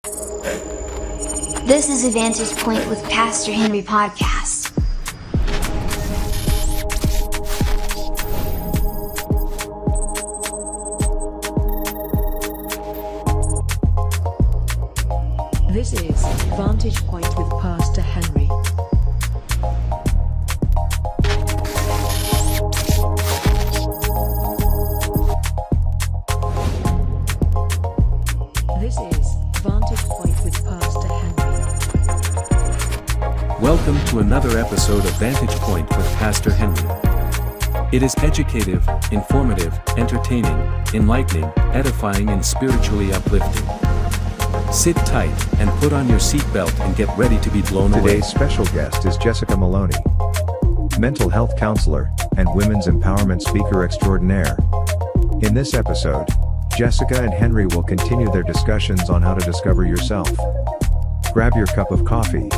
This is a Vantage Point with Pastor Henry podcast. This is Vantage Point with Pastor Henry. This is Vantage Point with Pastor Henry. Welcome to another episode of Vantage Point with Pastor Henry. It is educative, informative, entertaining, enlightening, edifying, and spiritually uplifting. Sit tight and put on your seatbelt and get ready to be blown away. Today's special guest is Jessica Moloney, mental health counselor and women's empowerment speaker extraordinaire. In this episode, Jessica and Henry will continue their discussions on how to discover yourself. Grab your cup of coffee,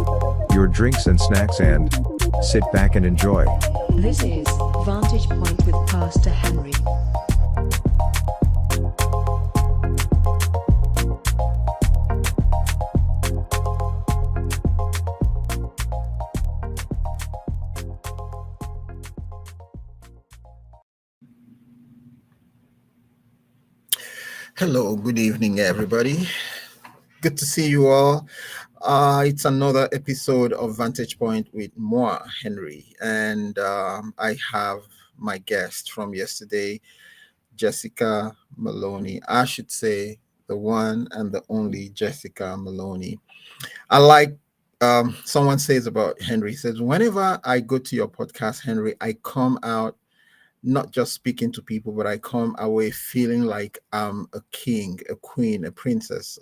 your drinks and snacks, and sit back and enjoy. This is Vantage Point with Pastor Henry. Hello, good evening, everybody. Good to see you all. It's another episode of Vantage Point with moi, Henry, and I have my guest from yesterday, Jessica Moloney. I should say the one and the only Jessica Moloney. I like someone says about Henry, says, whenever I go to your podcast, Henry, I come out not just speaking to people, but I come away feeling like I'm a king, a queen, a princess.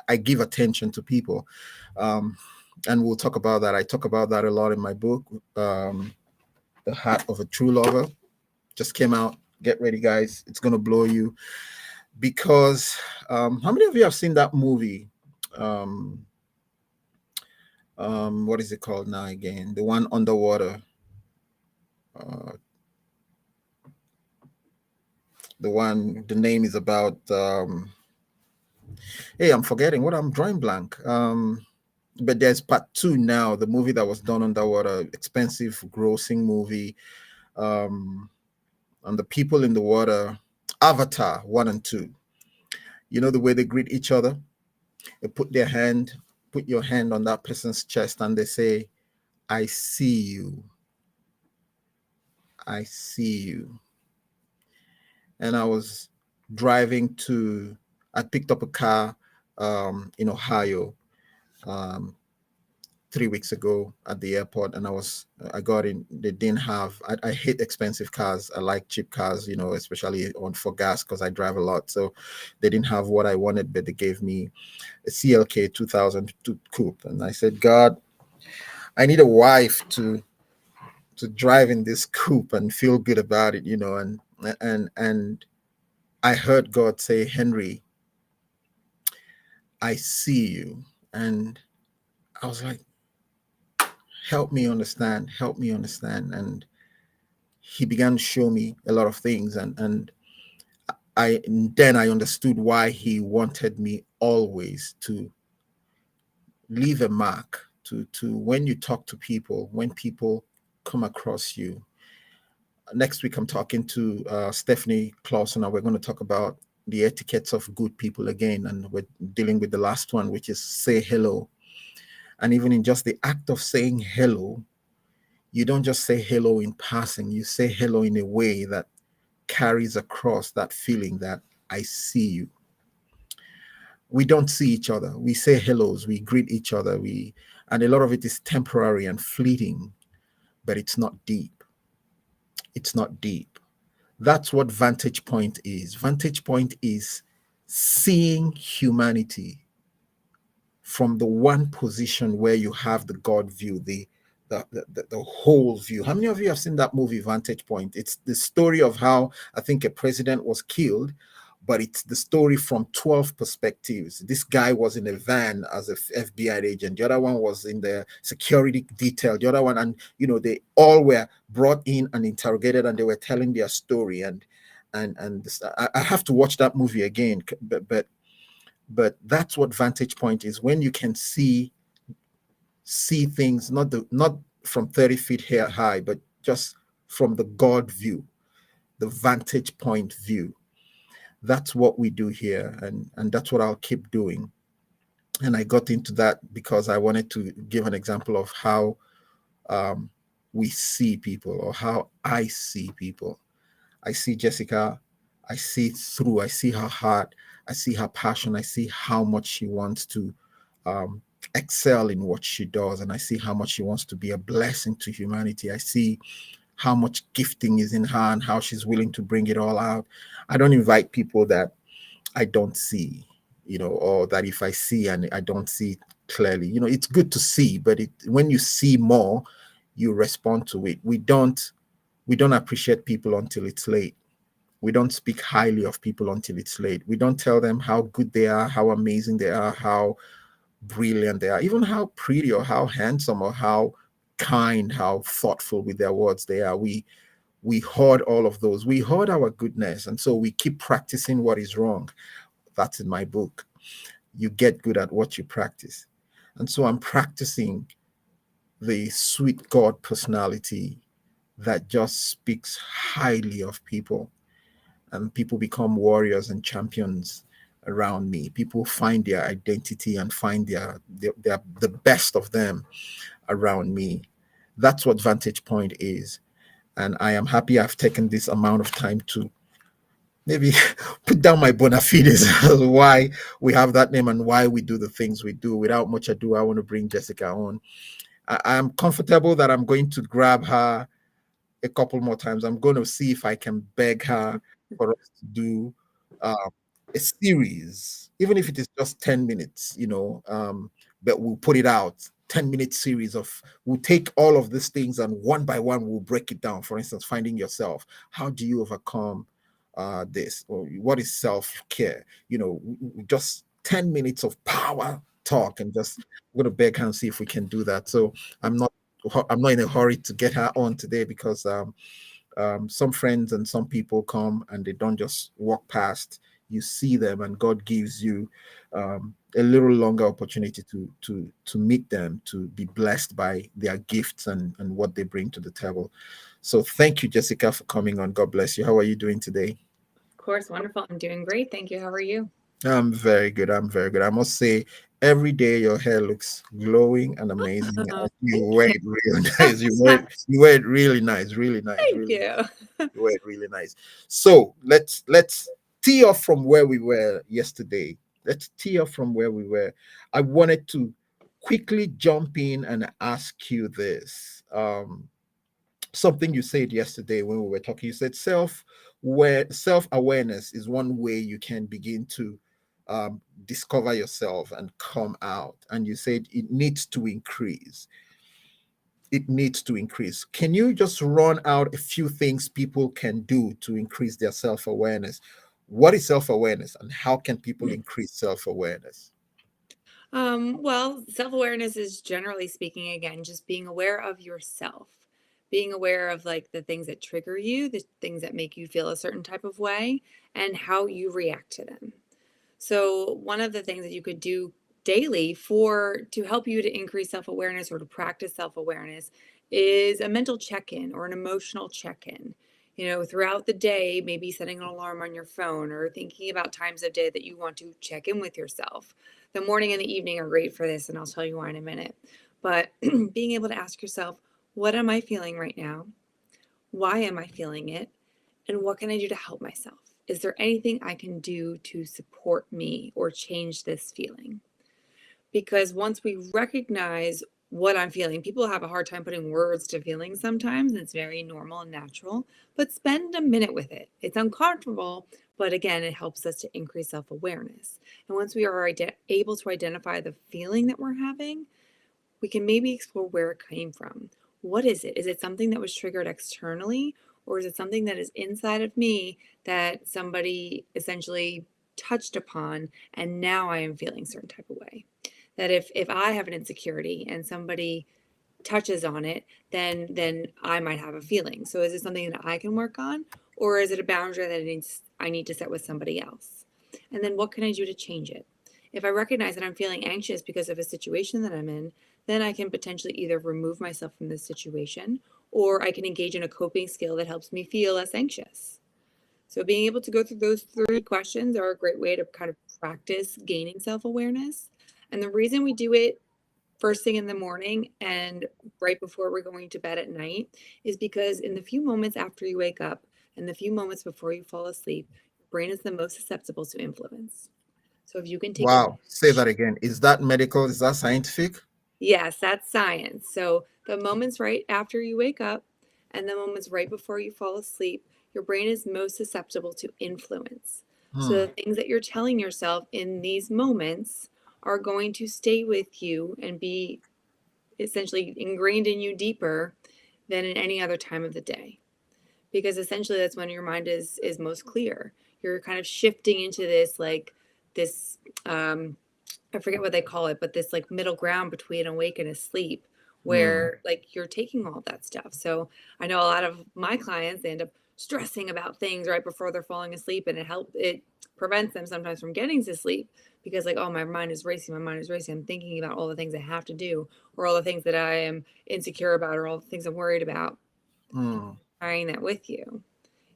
I give attention to people. And we'll talk about that. I talk about that a lot in my book, The Heart of a True Lover. Just came out. Get ready, guys. It's going to blow you. Because how many of you have seen that movie? What is it called now again? The one underwater. The name is about, hey, I'm forgetting what I'm drawing blank. But there's part 2 now, the movie that was done underwater, expensive grossing movie. And the people in the water, Avatar 1 and 2. You know the way they greet each other? They put your hand on that person's chest and they say, I see you. I see you. And I was driving I picked up a car in Ohio 3 weeks ago at the airport, and I got in. They didn't have, I hate expensive cars. I like cheap cars, especially for gas because I drive a lot. So they didn't have what I wanted, but they gave me a CLK 2002 coupe. And I said, God, I need a wife to drive in this coupe and feel good about it, and I heard God say, Henry, I see you. And I was like, help me understand. And he began to show me a lot of things. And then I understood why he wanted me always to leave a mark, to when you talk to people, when people come across you. Next week, I'm talking to Stephanie Clausen, and we're going to talk about the etiquettes of good people again. And we're dealing with the last one, which is say hello. And even in just the act of saying hello, you don't just say hello in passing. You say hello in a way that carries across that feeling that I see you. We don't see each other. We say hellos. We greet each other. And a lot of it is temporary and fleeting, but it's not deep. It's not deep. That's what Vantage Point is. Vantage Point is seeing humanity from the one position where you have the God view, the whole view. How many of you have seen that movie, Vantage Point? It's the story of how I think a president was killed, but it's the story from 12 perspectives. This guy was in a van as a FBI agent. The other one was in the security detail. The other one, and they all were brought in and interrogated, and they were telling their story. And I have to watch that movie again. But But that's what vantage point is, when you can see things, not from 30 feet here high, but just from the God view, the vantage point view. That's what we do here, and that's what I'll keep doing. And I got into that because I wanted to give an example of how um, we see people, or how I see people. I see Jessica. I see through. I see her heart. I see her passion. I see how much she wants to um, excel in what she does, and I see how much she wants to be a blessing to humanity. I see how much gifting is in her and how she's willing to bring it all out. I don't invite people that I don't see, or that if I see and I don't see clearly. It's good to see, but when you see more, you respond to it. We don't appreciate people until it's late. We don't speak highly of people until it's late. We don't tell them how good they are, how amazing they are, how brilliant they are, even how pretty or how handsome or how kind, how thoughtful with their words they are. We hoard all of those. We hoard our goodness, and so we keep practicing what is wrong. That's in my book. You get good at what you practice. And so I'm practicing the sweet God personality that just speaks highly of people, and people become warriors and champions around me. People find their identity and find their the best of them around me. That's what Vantage Point is. And I am happy I've taken this amount of time to maybe put down my bona fides why we have that name and why we do the things we do. Without much ado, I want to bring Jessica on. I'm comfortable that I'm going to grab her a couple more times. I'm going to see if I can beg her for us to do um, a series, even if it is just 10 minutes, but we'll put it out. 10-minute series we'll take all of these things and one by one we'll break it down. For instance, finding yourself. How do you overcome this? Or what is self-care? Just 10 minutes of power talk, and just I'm going to beg her and see if we can do that. So I'm not I'm not in a hurry to get her on today, because some friends and some people come and they don't just walk past. You see them, and God gives you a little longer opportunity to meet them, to be blessed by their gifts and what they bring to the table. So thank you, Jessica, for coming on. God bless you. How are you doing today? Of course, wonderful. I'm doing great. Thank you. How are you? I'm very good. I'm very good. I must say, every day your hair looks glowing and amazing. Oh, You thank wear you. it really nice. You wear it really nice, really nice, Thank really nice. you. You wear it really nice. So let's tee off from where we were yesterday. Let's tee off from where we were. I wanted to quickly jump in and ask you this. Something you said yesterday when we were talking. You said self-awareness is one way you can begin to discover yourself and come out. And you said it needs to increase. It needs to increase. Can you just run out a few things people can do to increase their self-awareness? What is self-awareness, and how can people increase self-awareness? Well, self-awareness is, generally speaking, again, just being aware of yourself, being aware of like the things that trigger you, the things that make you feel a certain type of way, and how you react to them. So one of the things that you could do daily for to help you to increase self-awareness or to practice self-awareness is a mental check-in or an emotional check-in. Throughout the day, maybe setting an alarm on your phone or thinking about times of day that you want to check in with yourself. The morning and the evening are great for this, and I'll tell you why in a minute. But being able to ask yourself, what am I feeling right now? Why am I feeling it? And what can I do to help myself? Is there anything I can do to support me or change this feeling? Because once we recognize what I'm feeling, people have a hard time putting words to feelings sometimes. And it's very normal and natural, but spend a minute with it. It's uncomfortable, but again, it helps us to increase self awareness. And once we are able to identify the feeling that we're having, we can maybe explore where it came from. What is it? Is it something that was triggered externally, or is it something that is inside of me that somebody essentially touched upon and now I am feeling a certain type of way? That if I have an insecurity and somebody touches on it, then I might have a feeling. So is it something that I can work on, or is it a boundary that I need to set with somebody else? And then what can I do to change it? If I recognize that I'm feeling anxious because of a situation that I'm in, then I can potentially either remove myself from this situation, or I can engage in a coping skill that helps me feel less anxious. So being able to go through those 3 questions are a great way to kind of practice gaining self-awareness. And the reason we do it first thing in the morning and right before we're going to bed at night is because in the few moments after you wake up and the few moments before you fall asleep, your brain is the most susceptible to influence. So if you can take Wow. Say advantage. that again. Is that medical? Is that scientific? Yes, that's science. So the moments right after you wake up and the moments right before you fall asleep, your brain is most susceptible to influence. So Hmm. the things that you're telling yourself in these moments are going to stay with you and be essentially ingrained in you deeper than in any other time of the day. Because essentially that's when your mind is most clear. You're kind of shifting into this I forget what they call it, but this like middle ground between awake and asleep, Hmm. where like you're taking all that stuff. So I know a lot of my clients, they end up stressing about things right before they're falling asleep, and it prevents them sometimes from getting to sleep because like, oh, my mind is racing, I'm thinking about all the things I have to do, or all the things that I am insecure about, or all the things I'm worried about. Hmm. Carrying that with you,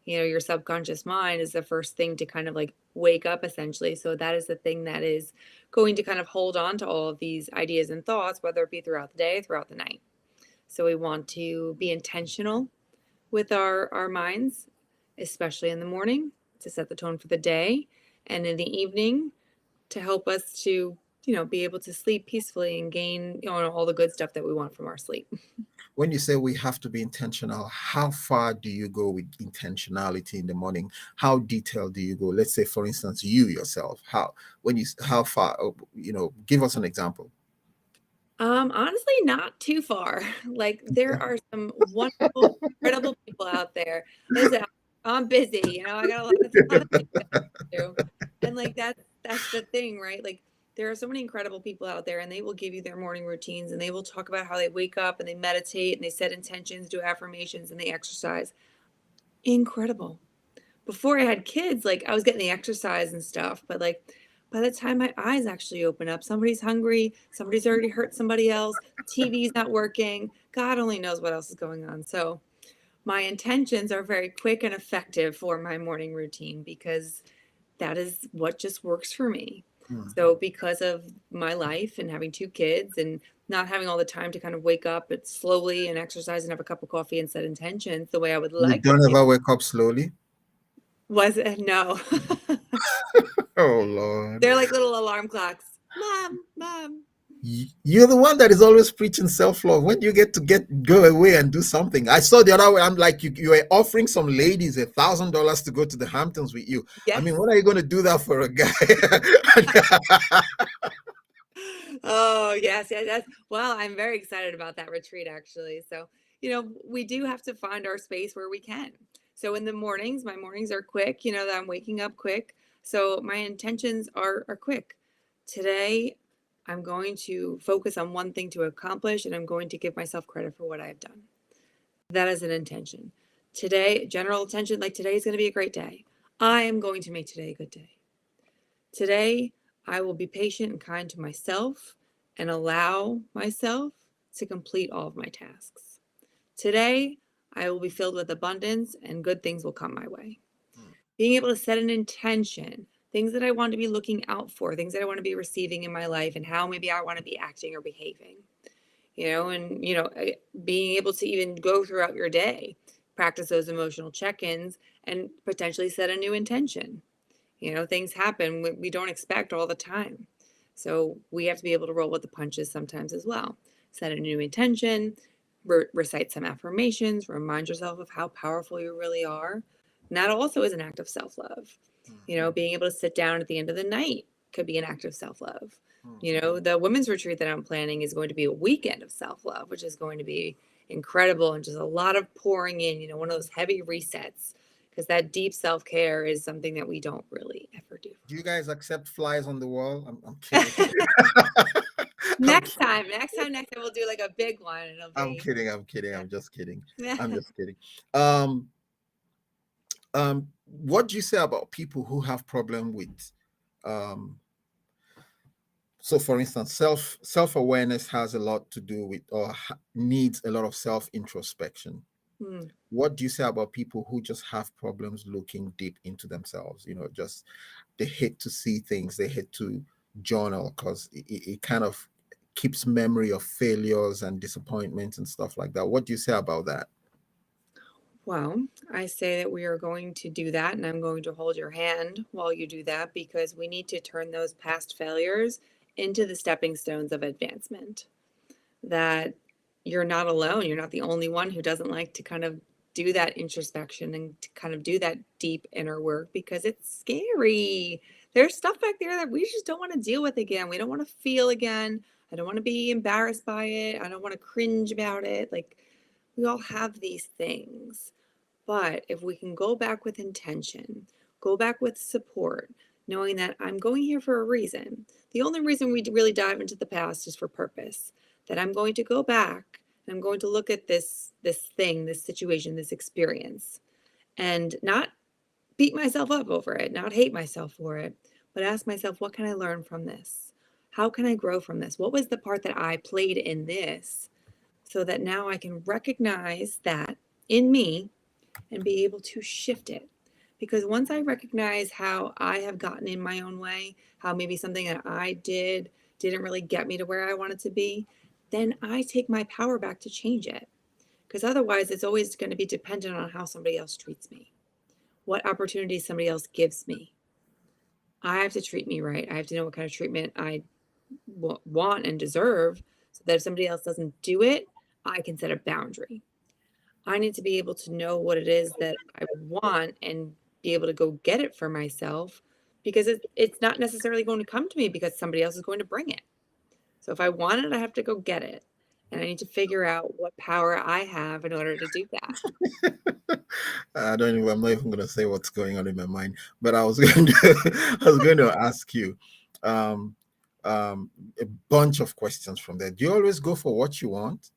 your subconscious mind is the first thing to kind of like wake up essentially. So that is the thing that is going to kind of hold on to all of these ideas and thoughts, whether it be throughout the day, throughout the night. So we want to be intentional with our minds, especially in the morning to set the tone for the day, and in the evening to help us to, be able to sleep peacefully and gain, all the good stuff that we want from our sleep. When you say we have to be intentional, how far do you go with intentionality in the morning? How detailed do you go? Let's say, for instance, you yourself, how far, give us an example. Honestly, not too far. Like there are some wonderful, incredible people out there. Listen, I'm busy, I got a lot of things I have to do. And like that's the thing, right? Like there are so many incredible people out there and they will give you their morning routines and they will talk about how they wake up and they meditate and they set intentions, do affirmations and they exercise. Incredible. Before I had kids, like I was getting the exercise and stuff, but like by the time my eyes actually open up, somebody's hungry, somebody's already hurt somebody else, TV's not working, God only knows what else is going on. So my intentions are very quick and effective for my morning routine because that is what just works for me. Hmm. So because of my life and having 2 kids and not having all the time to kind of wake up but slowly and exercise and have a cup of coffee and set intentions the way I would You like to don't be, ever wake up slowly? was it? No. Oh, Lord. They're like little alarm clocks. Mom, mom. You're the one that is always preaching self-love. When do you get to go away and do something? I saw the other way. I'm like, you were offering some ladies $1,000 to go to the Hamptons with you. I Yes. mean, when are you going to do that for a guy? Oh, yes, yes, yes. Well, I'm very excited about that retreat actually. So, we do have to find our space where we can. So in the mornings, my mornings are quick, that I'm waking up quick. So my intentions are quick. Today, I'm going to focus on one thing to accomplish and I'm going to give myself credit for what I've done. That is an intention. Today, general attention, like today is going to be a great day. I am going to make today a good day. Today, I will be patient and kind to myself and allow myself to complete all of my tasks. Today, I will be filled with abundance and good things will come my way. Being able to set an intention, things that I want to be looking out for, things that I want to be receiving in my life, and how maybe I want to be acting or behaving. Being able to even go throughout your day, practice those emotional check ins, and potentially set a new intention. Things happen we don't expect all the time. So we have to be able to roll with the punches sometimes as well. Set a new intention, recite some affirmations, remind yourself of how powerful you really are. And that also is an act of self love. Being able to sit down at the end of the night could be an act of self love. The women's retreat that I'm planning is going to be a weekend of self love, which is going to be incredible and just a lot of pouring in, one of those heavy resets because that deep self-care is something that we don't really ever do. Do you guys accept flies on the wall? I'm kidding. I'm Next time we'll do like a big one and it'll I'm be kidding. I'm kidding. I'm just kidding. yeah. I'm just kidding. Um, what do you say about people who have problem with um So for instance, self-awareness has a lot to do with, or needs a lot of self-introspection. What do you say about people who just have problems looking deep into themselves? Just they hate to see things, they hate to journal because it kind of keeps memory of failures and disappointments and stuff like that. What do you say about that? Well, I say that we are going to do that, and I'm going to hold your hand while you do that, because we need to turn those past failures into the stepping stones of advancement. That you're not alone. You're not the only one who doesn't like to kind of do that introspection and to kind of do that deep inner work, because it's scary. There's stuff back there that we just don't want to deal with again. We don't want to feel again. I don't want to be embarrassed by it. I don't want to cringe about it. Like, we all have these things. But if we can go back with intention, go back with support, knowing that I'm going here for a reason. The only reason we really dive into the past is for purpose. That I'm going to go back and I'm going to look at this thing, this situation, this experience, and not beat myself up over it, not hate myself for it, but ask myself, what can I learn from this? How can I grow from this? What was the part that I played in this, so that now I can recognize that in me and be able to shift it? Because once I recognize how I have gotten in my own way, how maybe something that I didn't really get me to where I wanted to be, then I take my power back to change it. Because otherwise, it's always going to be dependent on how somebody else treats me, what opportunities somebody else gives me. I have to treat me right. I have to know what kind of treatment I want and deserve, so that if somebody else doesn't do it, I can set a boundary. I need to be able to know what it is that I want and be able to go get it for myself, because it's not necessarily going to come to me because somebody else is going to bring it. So if I want it, I have to go get it. And I need to figure out what power I have in order to do that. I'm not even going to say what's going on in my mind, but I was going to ask you a bunch of questions from there. Do you always go for what you want?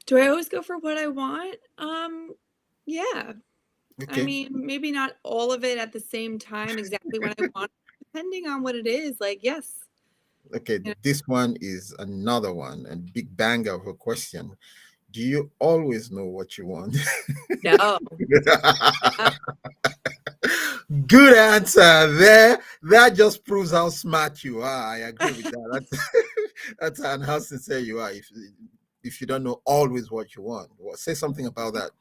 Do I always go for what I want? Yeah. Okay. I mean, maybe not all of it at the same time, exactly what I want, depending on what it is. Like, yes. Okay, this one is another one, a big banger of a question. Do you always know what you want? No. Good answer there. That just proves how smart you are. I agree with that. That's and how sincere you are. If you don't know always what you want, well, say something about that.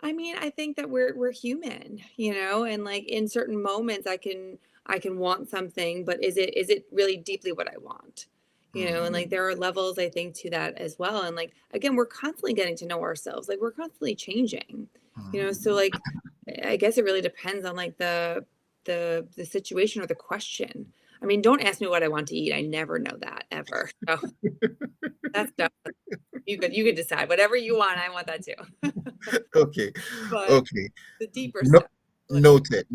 I mean, I think that we're human, and like in certain moments I can want something, but is it really deeply what I want? And like there are levels, I think, to that as well. And like, again, we're constantly getting to know ourselves. Like, we're constantly changing, so like, I guess it really depends on like the situation or the question. I mean, don't ask me what I want to eat. I never know that ever. So that's done. You could decide whatever you want. I want that too. Okay. But Okay. the deeper stuff. Noted.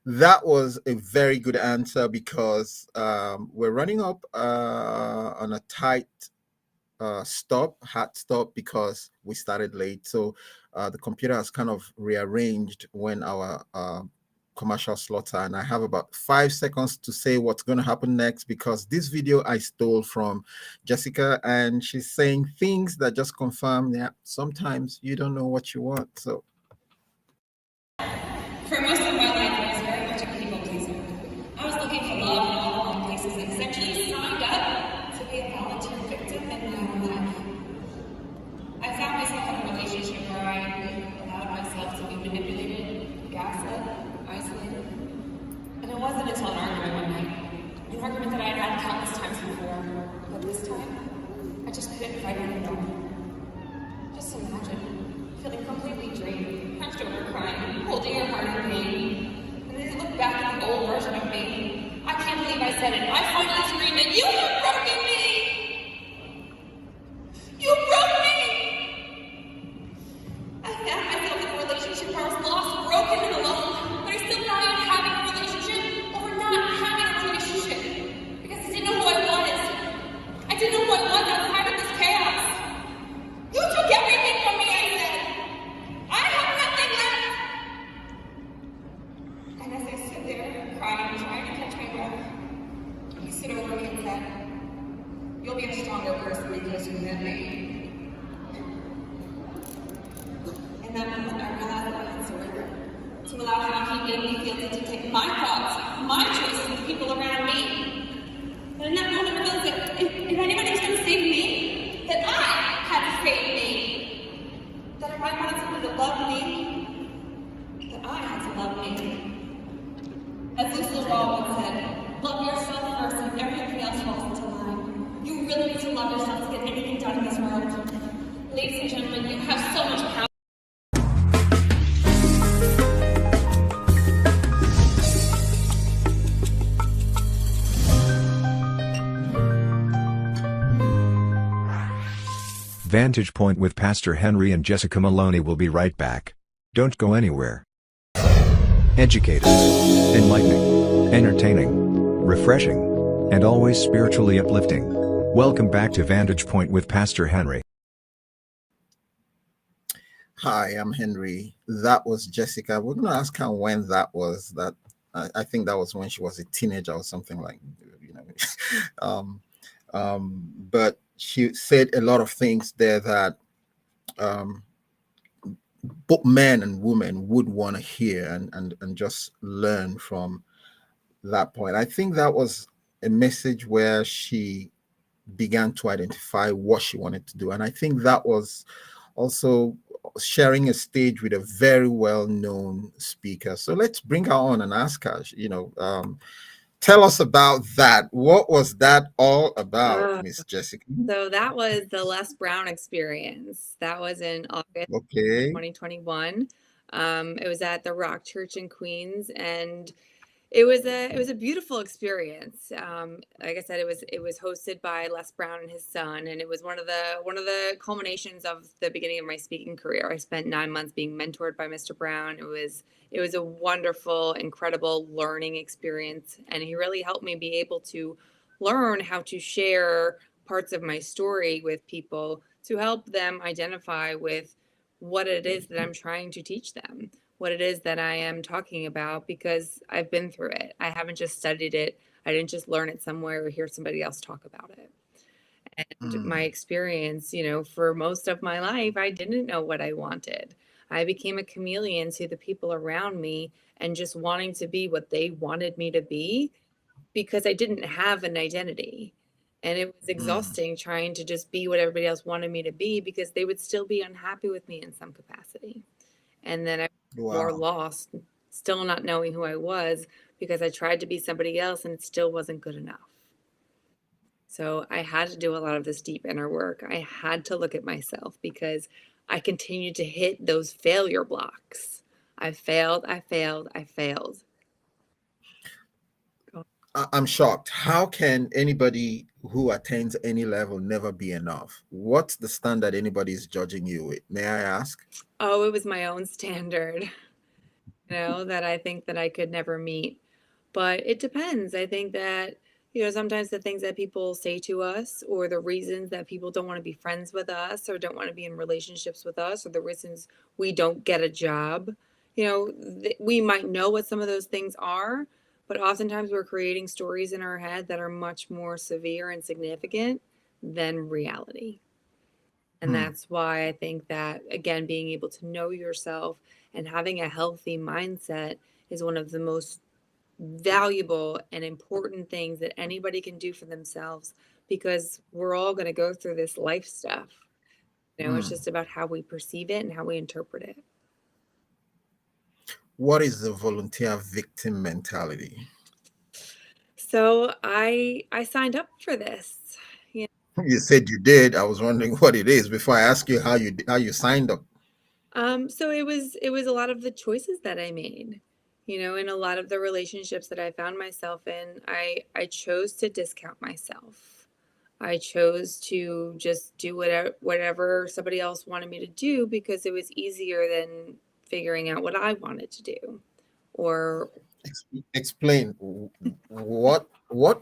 That was a very good answer, because we're running up on a tight hard stop, because we started late. So the computer has kind of rearranged when our commercial slots are, and I have about 5 seconds to say what's going to happen next, because this video I stole from Jessica, and she's saying things that just confirm that sometimes you don't know what you want. So for most of my life, I was very much a people pleaser. I was looking for love in all the wrong places and essentially signed up to be a volunteer victim in my own life. I found myself in a relationship where I allowed myself to be manipulated, gaslit, isolated. And it wasn't until an argument one night, an argument that I had had countless times before, but this time, I just couldn't fight it anymore. Just imagine feeling completely drained, hunched over crying, holding your heart in pain. And then you look back at the old version of me. I can't believe I said it. I finally screamed at you. You've broken me! You broke me! I found myself in a relationship where I was lost, broken, and alone. But I still valued having a relationship over not having a relationship. Because I didn't know who I was. I didn't know who I was outside of this chaos. bigger person because you met me. In that moment, I realized that I had surrendered to allow how he made me feel to dictate my thoughts, my choices, the people around me. And in that moment, I realized that if anybody was going to save me, that I had to save me. That if I wanted someone to love me, that I had to love me. As Lucille Ball once said, love yourself first and everything else falls into line. You really need to love yourself to get anything done in this world. Ladies and gentlemen, you have so much power. Vantage Point with Pastor Henry and Jessica Moloney will be right back. Don't go anywhere. Educative, enlightening, entertaining, refreshing, and always spiritually uplifting. Welcome back to Vantage Point with Pastor Henry. Hi, I'm Henry. That was Jessica. We're going to ask her when that was. That I think that was when she was a teenager or something like, but she said a lot of things there that both men and women would want to hear and just learn from that point. I think that was a message where she began to identify what she wanted to do. And I think that was also sharing a stage with a very well-known speaker. So let's bring her on and ask her, tell us about that. What was that all about, Miss Jessica? So that was the Les Brown experience. That was in August 2021. It was at the Rock Church in Queens, and it was a beautiful experience. Like I said, it was hosted by Les Brown and his son, and it was one of the culminations of the beginning of my speaking career. I spent 9 months being mentored by Mr. Brown. It was a wonderful, incredible learning experience, and he really helped me be able to learn how to share parts of my story with people to help them identify with what it is that I'm trying to teach them, what it is that I am talking about, because I've been through it. I haven't just studied it. I didn't just learn it somewhere or hear somebody else talk about it. And my experience, for most of my life, I didn't know what I wanted. I became a chameleon to the people around me and just wanting to be what they wanted me to be because I didn't have an identity. And it was exhausting trying to just be what everybody else wanted me to be because they would still be unhappy with me in some capacity. And then I was more lost, still not knowing who I was because I tried to be somebody else and it still wasn't good enough. So I had to do a lot of this deep inner work. I had to look at myself because I continued to hit those failure blocks. I failed. I'm shocked. How can anybody who attains any level never be enough? What's the standard anybody is judging you with? May I ask? Oh, it was my own standard, that I think that I could never meet. But it depends. I think that, sometimes the things that people say to us or the reasons that people don't want to be friends with us or don't want to be in relationships with us or the reasons we don't get a job, we might know what some of those things are, but oftentimes we're creating stories in our head that are much more severe and significant than reality. And that's why I think that, again, being able to know yourself and having a healthy mindset is one of the most valuable and important things that anybody can do for themselves, because we're all going to go through this life stuff. It's just about how we perceive it and how we interpret it. What is the volunteer victim mentality? So I signed up for this. You said you did. I was wondering what it is before I ask you how you signed up. So it was a lot of the choices that I made. In a lot of the relationships that I found myself in, I chose to discount myself. I chose to just do whatever somebody else wanted me to do because it was easier than figuring out what I wanted to do. Or explain what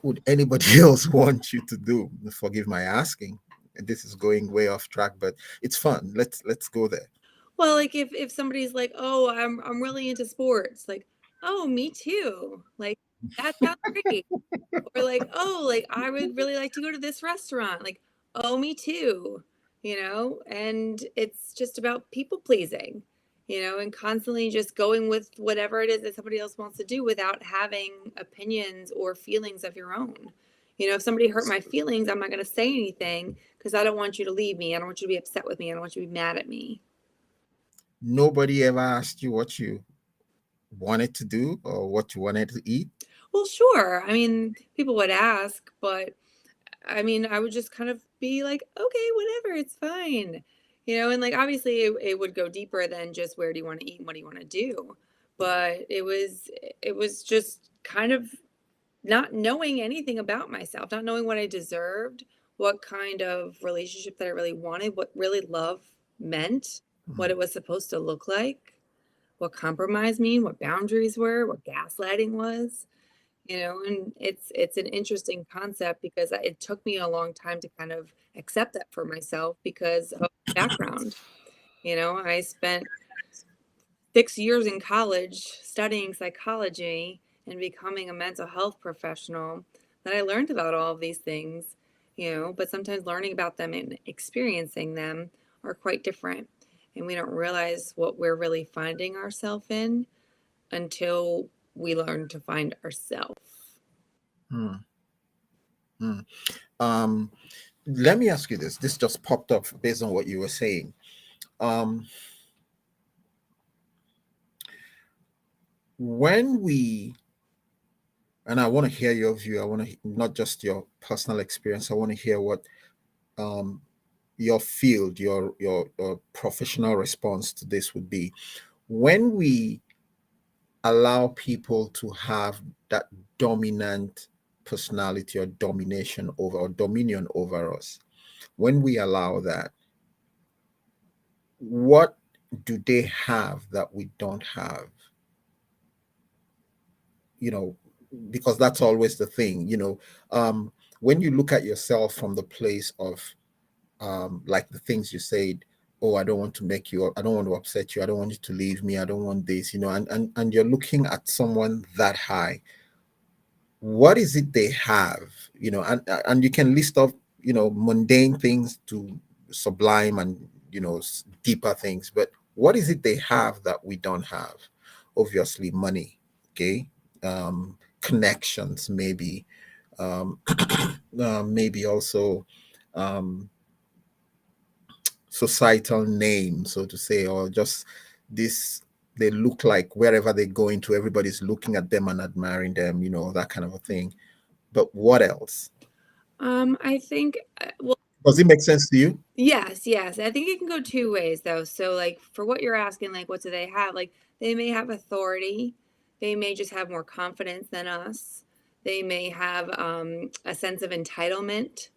would anybody else want you to do? Forgive my asking. This is going way off track, but it's fun. Let's go there. Well, like if somebody's like, "Oh, I'm really into sports," like, "Oh, me too." Like, that sounds great. Or like, "Oh, like I would really like to go to this restaurant." Like, oh, me too, and it's just about people pleasing, and constantly just going with whatever it is that somebody else wants to do without having opinions or feelings of your own. If somebody hurt my feelings, I'm not going to say anything because I don't want you to leave me. I don't want you to be upset with me. I don't want you to be mad at me. Nobody ever asked you what you wanted to do or what you wanted to eat? Well, sure. I mean, people would ask, but I mean, I would just kind of be like, okay, whatever, it's fine. And like obviously it would go deeper than just where do you want to eat and what do you want to do. But it was just kind of not knowing anything about myself, not knowing what I deserved, what kind of relationship that I really wanted, what really love meant, what it was supposed to look like, what compromise mean, what boundaries were, what gaslighting was. And it's an interesting concept because it took me a long time to kind of accept that for myself because of background. I spent 6 years in college studying psychology and becoming a mental health professional, that I learned about all of these things, but sometimes learning about them and experiencing them are quite different. And we don't realize what we're really finding ourselves in until we learn to find ourselves. Hmm. Hmm. Um, Let me ask you this. This just popped up based on what you were saying. Um, when we, and I want to hear your view, I want to not just your personal experience, I want to hear what um, your field, your professional response to this would be. When we allow people to have that dominant personality or domination over or dominion over us, when we allow that, what do they have that we don't have? Because that's always the thing. When you look at yourself from the place of like the things you said, oh, I don't want to make you, I don't want to upset you, I don't want you to leave me, I don't want this, and you're looking at someone that high. What is it they have? And you can list off mundane things to sublime and deeper things, but what is it they have that we don't have? Obviously money, okay, connections, maybe, um, maybe also um, societal name, so to say, or just this, they look like wherever they go into, everybody's looking at them and admiring them, that kind of a thing. But what else? I think, well, Does it make sense to you? yes, yes. I think it can go two ways though. So like for what you're asking, like what do they have? Like they may have authority. They may just have more confidence than us. They may have a sense of entitlement.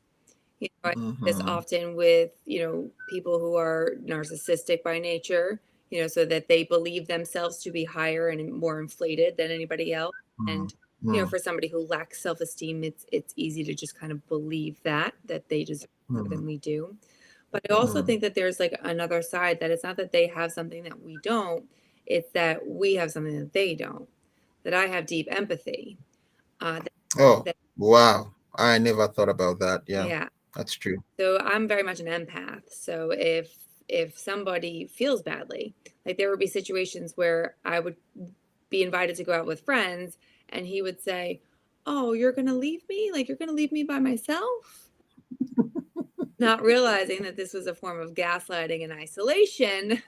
I see this Hmm. often with, people who are narcissistic by nature, so that they believe themselves to be higher and more inflated than anybody else. And, Mm, for somebody who lacks self-esteem, it's easy to just kind of believe that they deserve more mm, than we do. But I also mm, think that there's like another side, that it's not that they have something that we don't, it's that we have something that they don't, that I have deep empathy. That, oh, that wow, I never thought about that. Yeah, yeah. that's true. So I'm very much an empath. So if somebody feels badly, like there would be situations where I would be invited to go out with friends and he would say, "Oh, you're going to leave me? Like you're going to leave me by myself?" Not realizing that this was a form of gaslighting and isolation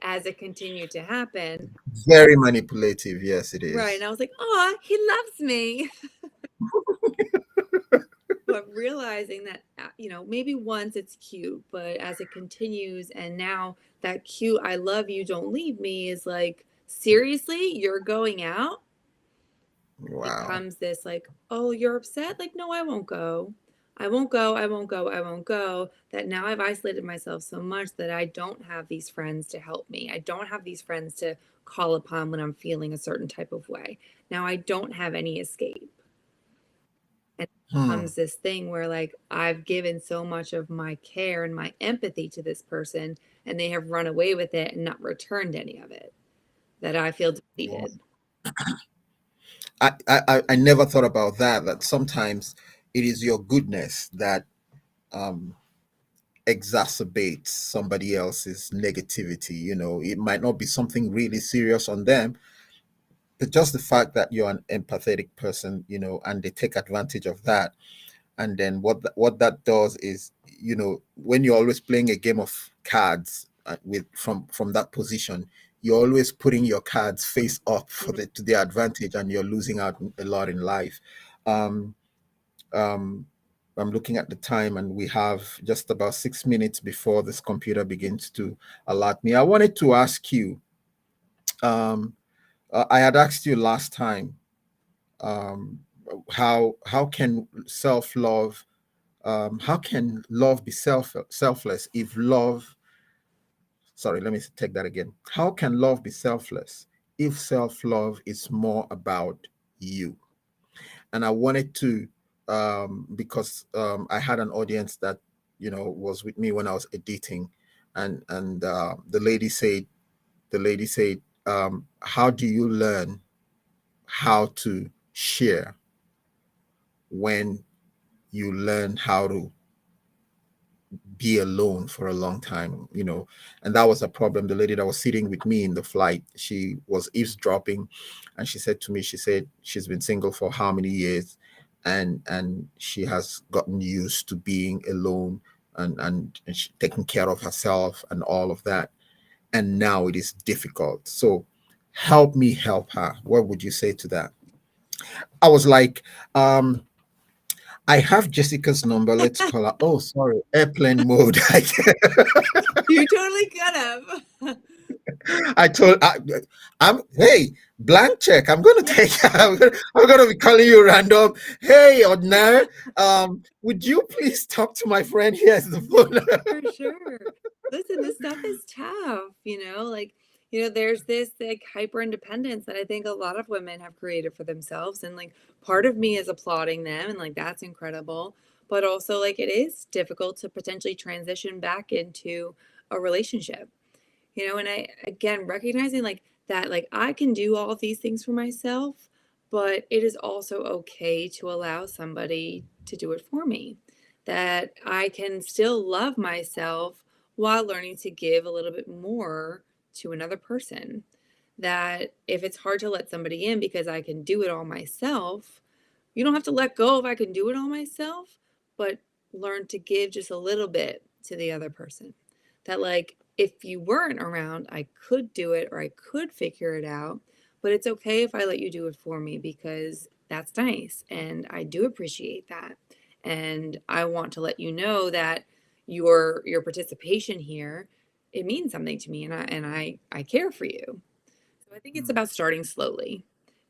as it continued to happen. Very manipulative, yes it Right. And is. I was like, "Oh, he loves me." But realizing that, maybe once it's cute, but as it continues, and now that cute "I love you, don't leave me" is like, seriously, you're going out? Wow. Becomes this like, "Oh, you're upset? Like, no, I won't go. I won't go. I won't go. I won't go." That now I've isolated myself so much that I don't have these friends to help me. I don't have these friends to call upon when I'm feeling a certain type of way. Now I don't have any escape. And it Hmm. becomes this thing where like I've given so much of my care and my empathy to this person, and they have run away with it and not returned any of it, that I feel depleted. I never thought about that sometimes it is your goodness that exacerbates somebody else's negativity. It might not be something really serious on them, but just the fact that you're an empathetic person, and they take advantage of that. And then what that does is, when you're always playing a game of cards, with from that position, you're always putting your cards face up to their advantage, and you're losing out a lot in life. um um I'm looking at the time, and we have just about 6 minutes before this computer begins to alert me. I wanted to ask you, um I had asked you last time, um how can self-love, how can love be selfless if love, sorry, let me take that again. How can love be selfless if self-love is more about you? And I wanted to, because I had an audience that was with me when I was editing, and the lady said, how do you learn how to share when you learn how to be alone for a long time? And that was a problem. The lady that was sitting with me in the flight, she was eavesdropping, and she said to me, she said she's been single for how many years, and she has gotten used to being alone, and she taking care of herself and all of that, and now it is difficult. So help me help her. What would you say to that? I was like, I have Jessica's number. Let's call her. Oh, sorry, airplane mode. You totally could have. I told I'm hey, blank check. I'm gonna take I'm gonna be calling you random. Hey, ordinaire. Would you please talk to my friend? Here's the phone. For sure. Listen, this stuff is tough, like, there's this like hyper independence that I think a lot of women have created for themselves. And like part of me is applauding them and like that's incredible. But also like it is difficult to potentially transition back into a relationship. And I again recognizing like that, like I can do all of these things for myself, but it is also okay to allow somebody to do it for me. That I can still love myself while learning to give a little bit more to another person. That if it's hard to let somebody in because I can do it all myself, you don't have to let go if I can do it all myself, but learn to give just a little bit to the other person. That, like, if you weren't around, I could do it or I could figure it out, but it's okay if I let you do it for me because that's nice. And I do appreciate that. And I want to let you know that your participation here, it means something to me and I care for you. So I think it's about starting slowly,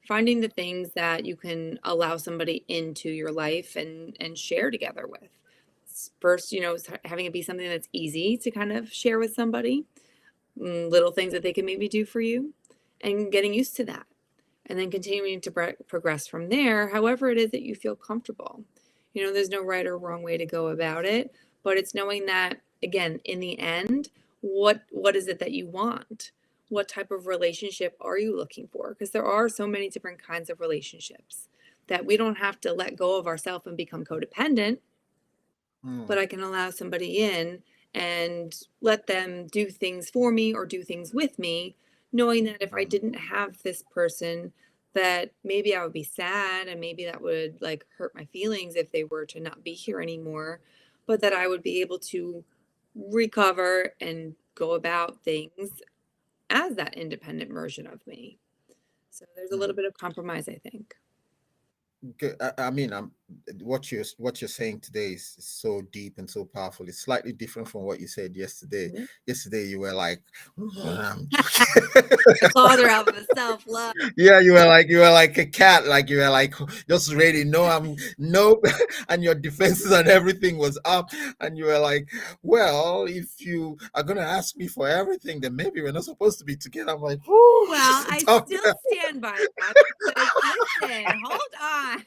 finding the things that you can allow somebody into your life and share together with. First, having it be something that's easy to kind of share with somebody, little things that they can maybe do for you, and getting used to that. And then continuing to progress from there, however it is that you feel comfortable. There's no right or wrong way to go about it, but it's knowing that, again, in the end, what is it that you want? What type of relationship are you looking for? Because there are so many different kinds of relationships that we don't have to let go of ourselves and become codependent, but I can allow somebody in and let them do things for me or do things with me, knowing that if I didn't have this person, that maybe I would be sad and maybe that would like hurt my feelings if they were to not be here anymore, but that I would be able to recover and go about things as that independent version of me. So there's a little bit of compromise, I think. Okay, I mean, what you're saying today is so deep and so powerful. It's slightly different from what you said yesterday. Mhm. Yesterday, you were like, The claws are out of self-love. yeah, you were like a cat, like you were like just ready. No, I'm nope, and your defenses and everything was up, and you were like, well, if you are gonna ask me for everything, then maybe we're not supposed to be together. I'm like, whoo, Well, I talk still down. stand by that because listen, hold on.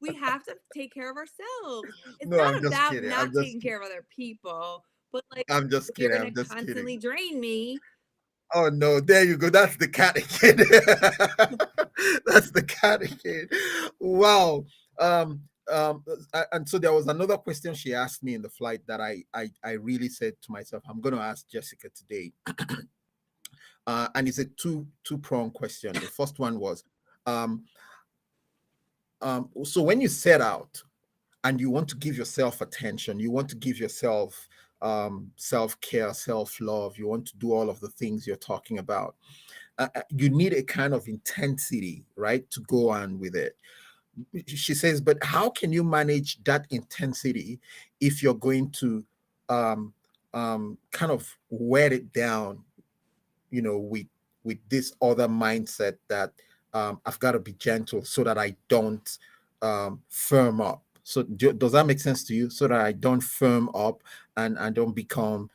We have to take care of ourselves. It's No, I'm not just about kidding. not taking care of other people, but like I'm just if you're kidding. gonna I'm just kidding. constantly drain me, Oh no, there you go. That's the cat again. That's the cat again. Wow. and so there was another question she asked me in the flight that I really said to myself, I'm going to ask Jessica today. And it's a two-pronged question. The first one was, so when you set out and you want to give yourself attention, you want to give yourself self-care, self-love, you want to do all of the things you're talking about, you need a kind of intensity, right, to go on with it. She says, but how can you manage that intensity if you're going to kind of wear it down, with this other mindset that I've got to be gentle so that I don't firm up. So does that make sense to you? So that I don't firm up and I don't become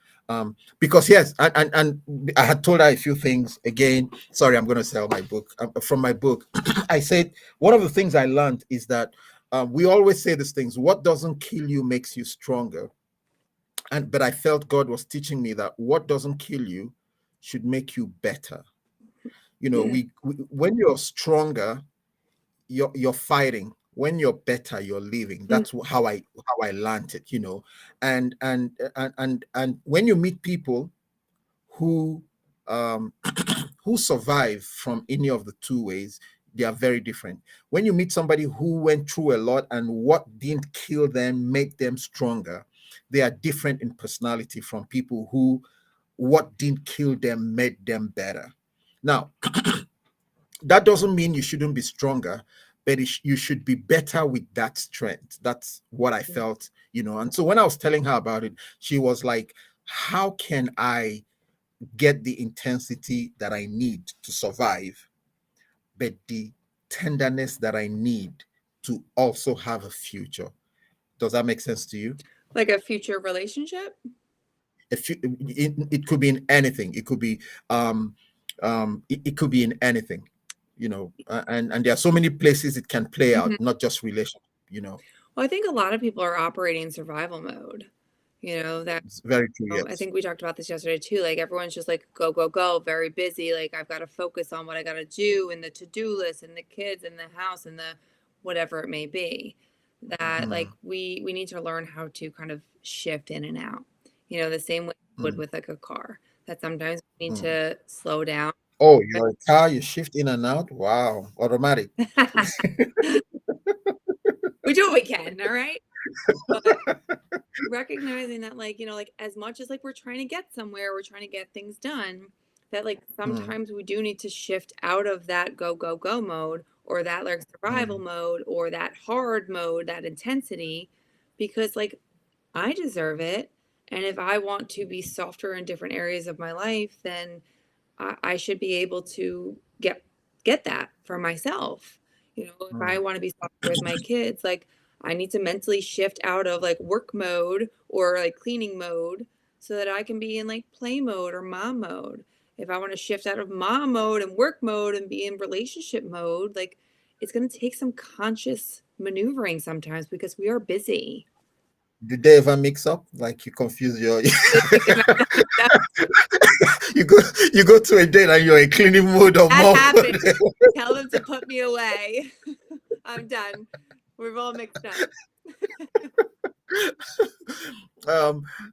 because yes, and I had told her a few things. Again, sorry, I'm going to sell my book. From my book, I said one of the things I learned is that we always say these things: what doesn't kill you makes you stronger. But I felt God was teaching me that what doesn't kill you should make you better. We when you're stronger, you're fighting. When you're better, you're living. That's how I learned it, and when you meet people who who survive from any of the two ways, they are very different. When you meet somebody who went through a lot and what didn't kill them made them stronger, they are different in personality from people who what didn't kill them made them better. Now, that doesn't mean you shouldn't be stronger, but you should be better with that strength. That's what I felt, And so when I was telling her about it, she was like, how can I get the intensity that I need to survive, but the tenderness that I need to also have a future? Does that make sense to you? Like a future relationship? It could be in anything. It could be it could be in anything. And there are so many places it can play out, not just relationship, Well, I think a lot of people are operating in survival mode, that's very true. Yes. I think we talked about this yesterday too. Like everyone's just like, go, go, go, very busy. Like I've got to focus on what I got to do and the to-do list and the kids and the house and the whatever it may be. That like we need to learn how to kind of shift in and out, the same way we would with like a car, that sometimes we need to slow down. Oh, you're a car, you shift in and out. Wow. Automatic. We do what we can. All right. But recognizing that, like, as much as like we're trying to get somewhere, we're trying to get things done, that like sometimes we do need to shift out of that go, go, go mode, or that like survival mode, or that hard mode, that intensity, because like I deserve it. And if I want to be softer in different areas of my life, then I should be able to get that for myself. If I want to be softer with my kids, like I need to mentally shift out of like work mode or like cleaning mode so that I can be in like play mode or mom mode. If I want to shift out of mom mode and work mode and be in relationship mode, like it's going to take some conscious maneuvering sometimes because we are busy. Did they ever mix up? Like you confuse your you go to a date and you're in cleaning mode or mom mode. Tell them to put me away. I'm done. We've all mixed up.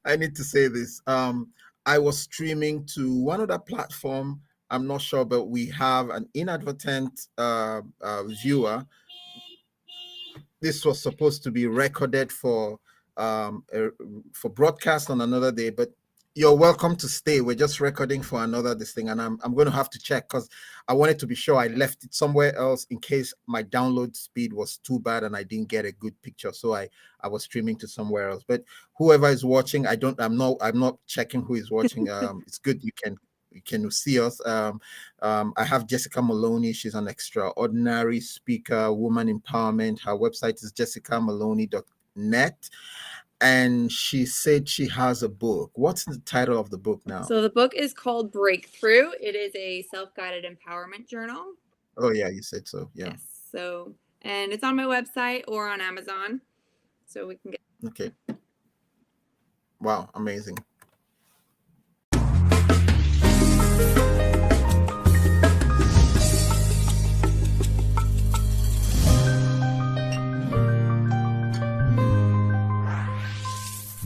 I need to say this. I was streaming to one other platform. I'm not sure, but we have an inadvertent viewer. This was supposed to be recorded for broadcast on another day, but you're welcome to stay. We're just recording for another this thing, and I'm going to have to check because I wanted to be sure I left it somewhere else in case my download speed was too bad and I didn't get a good picture. So I was streaming to somewhere else. But whoever is watching, I'm not checking who is watching. It's good you can see us. I have Jessica Moloney. She's an extraordinary speaker, woman empowerment. Her website is jessicamoloney.net. And she said she has a book. What's the title of the book now? So the book is called Breakthrough. It is a self-guided empowerment journal. Oh, yeah, you said so. Yeah. Yes. So, and it's on my website or on Amazon. So we can get. Okay. Wow. Amazing.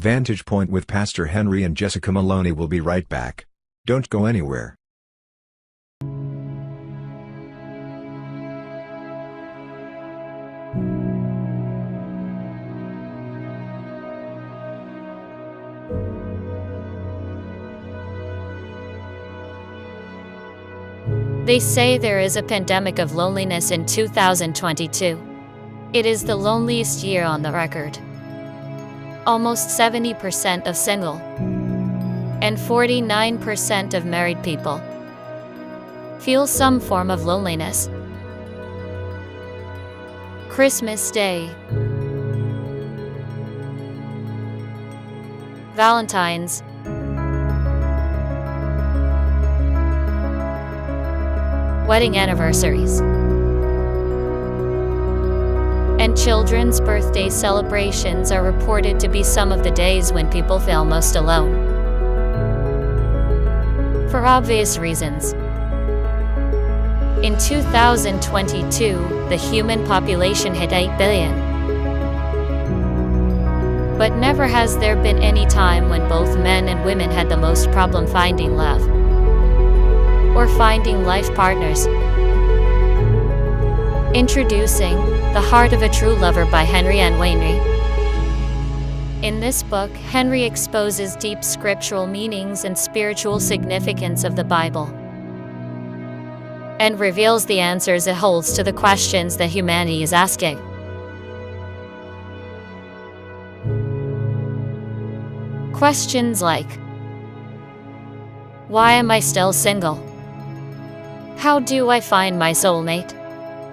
Vantage Point with Pastor Henry and Jessica Moloney will be right back. Don't go anywhere. They say there is a pandemic of loneliness in 2022. It is the loneliest year on the record. Almost 70% of single and 49% of married people feel some form of loneliness. Christmas Day, Valentine's, wedding anniversaries, and children's birthday celebrations are reported to be some of the days when people feel most alone. For obvious reasons. In 2022, the human population hit 8 billion. But never has there been any time when both men and women had the most problem finding love or finding life partners. Introducing The Heart of a True Lover by Henry and Wainwright. In this book, Henry exposes deep scriptural meanings and spiritual significance of the Bible, and reveals the answers it holds to the questions that humanity is asking. Questions like, why am I still single? How do I find my soulmate?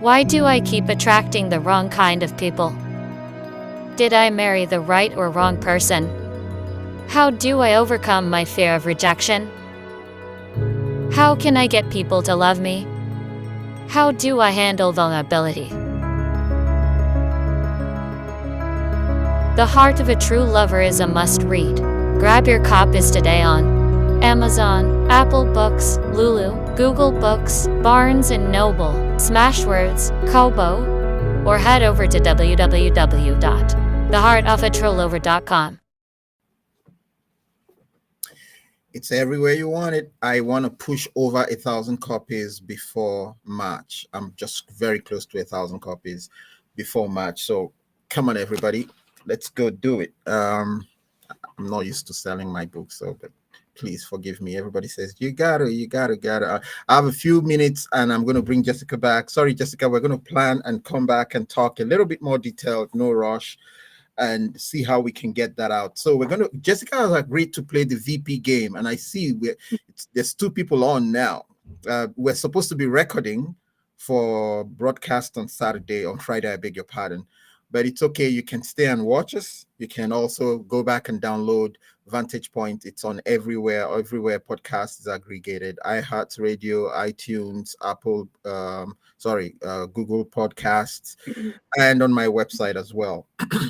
Why do I keep attracting the wrong kind of people? Did I marry the right or wrong person? How do I overcome my fear of rejection? How can I get people to love me? How do I handle vulnerability? The Heart of a True Lover is a must-read. Grab your copies today on Amazon, Apple Books, Lulu, Google Books, Barnes & Noble, Smashwords, Kobo, or head over to www.theheartofatruelover.com. It's everywhere you want it. I want to push over 1,000 copies before March. I'm just very close to 1,000 copies before March. So come on, everybody. Let's go do it. I'm not used to selling my books, so but please forgive me. Everybody says, you gotta. I have a few minutes and I'm going to bring Jessica back. Sorry, Jessica, we're going to plan and come back and talk a little bit more detailed, no rush, and see how we can get that out. So Jessica has agreed to play the VP game, and I see there's 2 people on now. We're supposed to be recording for broadcast on Friday, I beg your pardon. But it's okay. You can stay and watch us. You can also go back and download Vantage Point. It's on everywhere podcast is aggregated. iHeartRadio, iTunes, Apple, Google Podcasts, and on my website as well.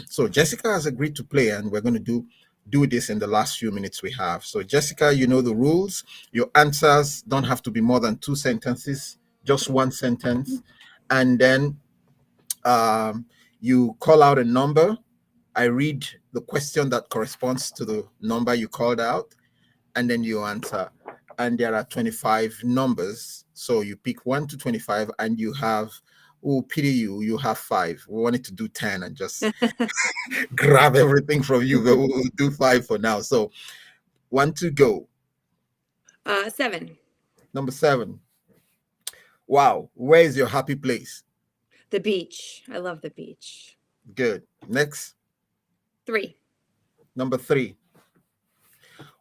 So Jessica has agreed to play, and we're going to do this in the last few minutes we have. So Jessica, you know the rules. Your answers don't have to be more than 2 sentences, just 1 sentence. And then you call out a number. I read the question that corresponds to the number you called out, and then you answer. And there are 25 numbers. So you pick 1 to 25, and you have, pity you have 5. We wanted to do 10 and just grab everything from you, but we'll do 5 for now. So 1 to go. 7. Number 7. Wow. Where is your happy place? The beach. I love the beach. Good. Next. 3. Number 3.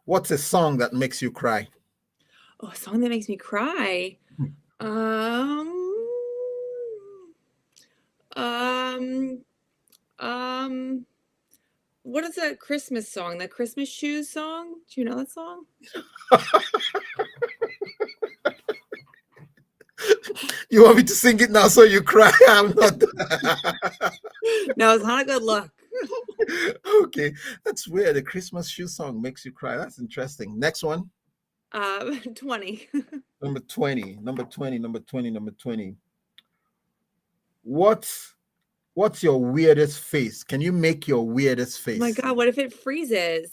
What's a song that makes you cry? Oh, a song that makes me cry. What is that Christmas song? That Christmas Shoes song? Do you know that song? You want me to sing it now so you cry? I'm not. No, it's not a good look. Okay, that's weird. The Christmas shoe song makes you cry. That's interesting. Next one. 20. Number 20. What What's your weirdest face? Can you make your weirdest Oh face? my God, what if it freezes?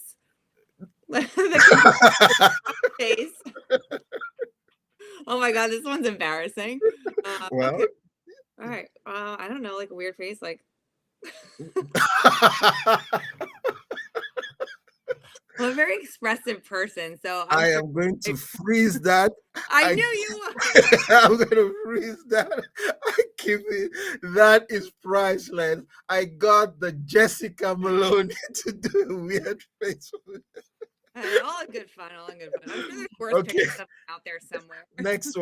The face. Oh my God, this one's embarrassing. Well, Okay. All right. I don't know, like a weird face, like I'm a very expressive person, so I'm I sure am going to freeze that. I I- knew you would. I'm going to freeze that. I keep it. That is priceless. I got the Jessica Moloney to do a weird face. All in good fun. All in good fun. I'm sure there's worse Okay. pictures of them out there somewhere. Next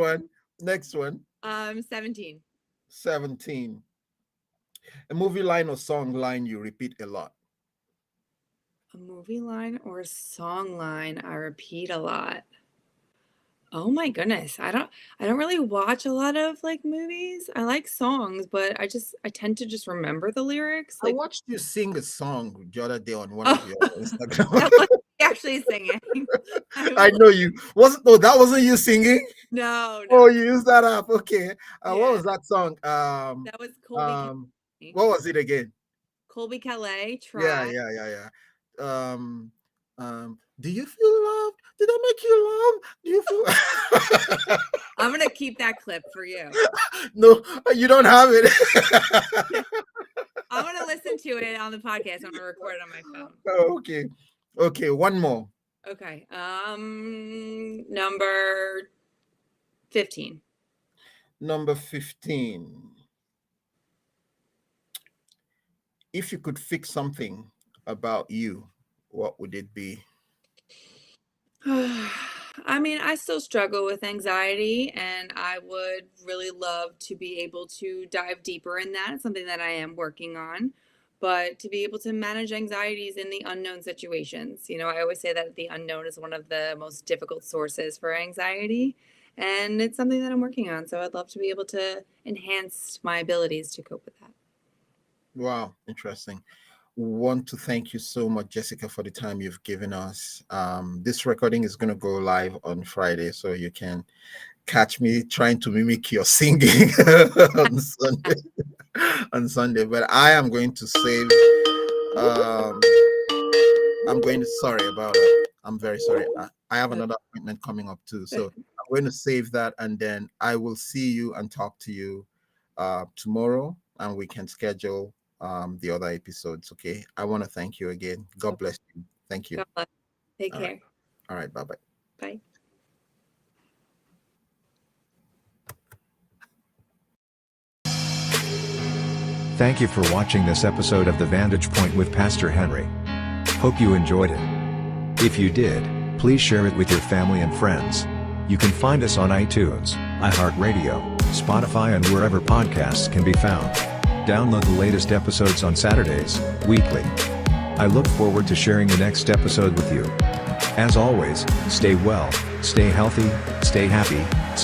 one. 17. 17. A movie line or song line you repeat a lot. A movie line or a song line I repeat a lot. Oh my goodness. I don't really watch a lot of like movies. I like songs, but I tend to just remember the lyrics. I Like watched you sing a song the other day on one Oh. of your Instagram. that wasn't me actually singing. I know you. That wasn't you singing? No. Oh, you used that app. Okay. What Yeah. was that song? That was Colby Calais. What was it again? Colby Calais. Yeah. Try. Do you feel loved? Did I make you love? Do you feel I'm gonna keep that clip for you. No, you don't have it. I'm gonna listen to it on the podcast. I'm gonna record it on my phone. Oh, okay, one more. Okay. Number 15. Number 15. If you could fix something about you, what would it be? I mean, I still struggle with anxiety, and I would really love to be able to dive deeper in that. It's something that I am working on, but to be able to manage anxieties in the unknown situations. You know, I always say that the unknown is one of the most difficult sources for anxiety, and it's something that I'm working on. So I'd love to be able to enhance my abilities to cope with that. Wow, interesting. Want to thank you so much, Jessica, for the time you've given us. This recording is going to go live on Friday, so you can catch me trying to mimic your singing on Sunday. But I am going to save. Sorry about it. I'm very sorry. I have another appointment coming up too, so I'm going to save that, and then I will see you and talk to you tomorrow, and we can schedule the other episodes. Okay, I want to thank you again. God bless you. Thank you. God bless. Take All care. right. All right, bye. Bye. Thank you for watching this episode of The Vantage Point with Pastor Henry. Hope you enjoyed it. If you did, please share it with your family and friends. You can find us on iTunes, iHeartRadio, Spotify, and wherever podcasts can be found. Download the latest episodes on Saturdays, weekly. I look forward to sharing the next episode with you. As always, stay well, stay healthy, stay happy,